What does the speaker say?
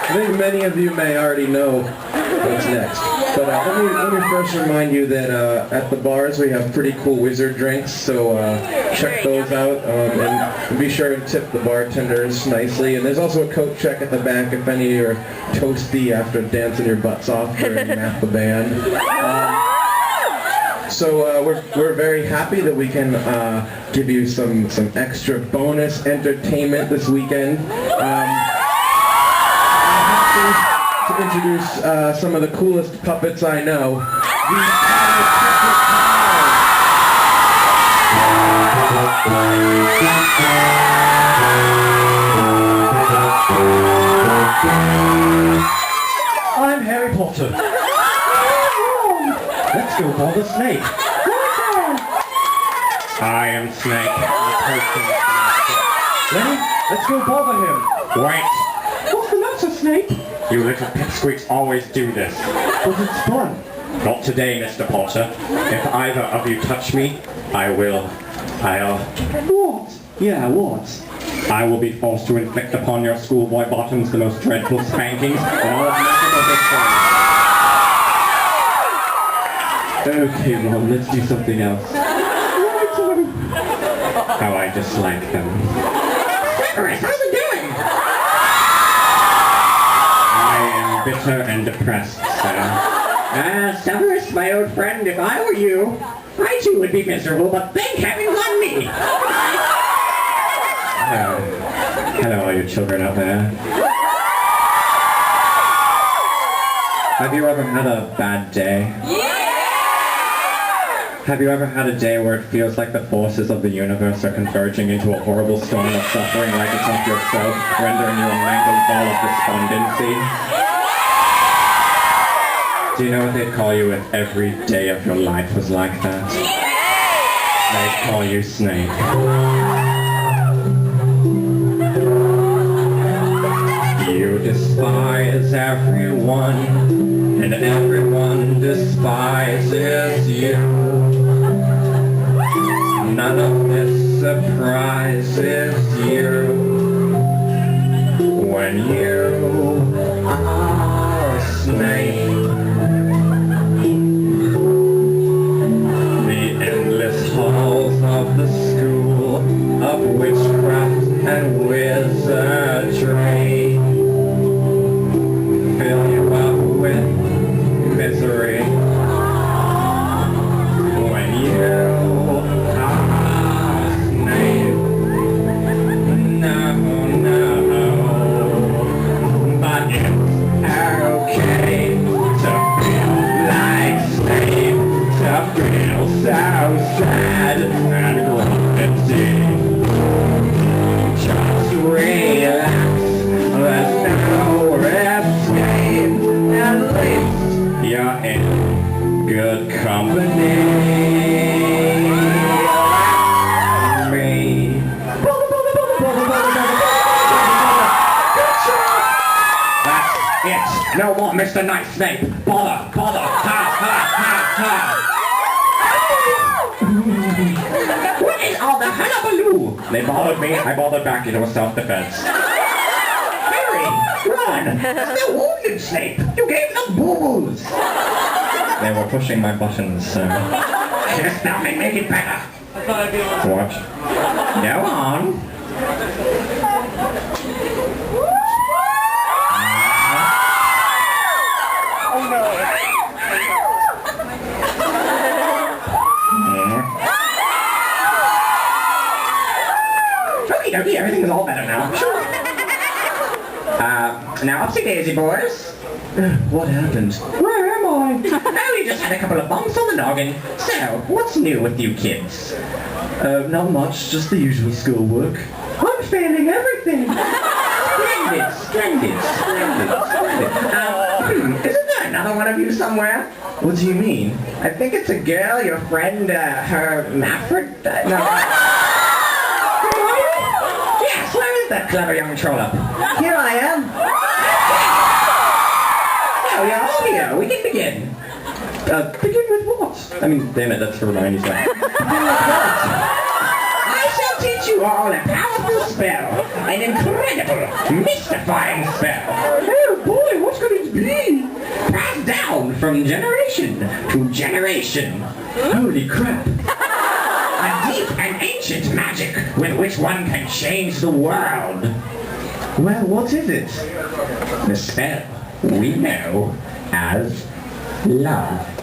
I think many of you may already know what's next. But let me first remind you that at the bars we have pretty cool wizard drinks, so check those out, and be sure to tip the bartenders nicely. And there's also a coat check at the back if any of you are toasty after dancing your butts off during Math the Band. So we're very happy that we can give you some extra bonus entertainment this weekend. To introduce some of the coolest puppets I know. I'm Harry Potter. Let's go bother Snape. I am Snake. Lenny, let's go bother him. Wait! What's the matter, Snape? You little pipsqueaks always do this. But it's fun. Not today, Mr. Potter. If either of you touch me, I'll... What? Yeah, what? I will be forced to inflict upon your schoolboy bottoms the most dreadful spankings in all of magical history. Okay, Ron, let's do something else. How I dislike them. Severus, how's it doing? I am bitter and depressed, sir. Severus, my old friend, if I were you, I too would be miserable, but thank heavens on me! Hello, all you children out there. Have you ever had a bad day? Have you ever had a day where it feels like the forces of the universe are converging into a horrible storm of suffering right atop yourself, rendering you a mangled ball of despondency? Do you know what they'd call you if every day of your life was like that? They'd call you Snake. You despise everyone, and everyone despises you. None of this surprises you when you are a snake. The endless halls of the school of witchcraft and wizardry fill you up with misery when you so sad and empty. Just relax, there's no escape. At least you're in good company. Me. That's it. No more Mr. Nice Snape. Bother, bother, ha, ha, ha, ha. What is all the hullabaloo? They bothered me, I bothered back into a self-defense. Harry, run! Still wounded, Snape! You gave them boo-boos! They were pushing my buttons, sir. Just nothing, make it better! Watch. Go on. Okay, everything's all better now. Sure. Now upsy daisy, boys. What happened? Where am I? Oh, we just had a couple of bumps on the noggin. So, what's new with you kids? Not much, just the usual schoolwork. I'm failing everything. Splendid. Isn't there another one of you somewhere? What do you mean? I think it's a girl, your friend, her Mafford? No. Yes, where is that clever young trollop? Here I am. Oh, you're all here. We can begin. Begin with what? I mean, damn it, that's for Hermione's thing. I shall teach you all a powerful spell. An incredible, mystifying spell. Oh, Oh boy, what could it be? Passed down from generation to generation. Holy crap. A deep and ancient magic with which one can change the world. Well, what is it? The spell we know as love.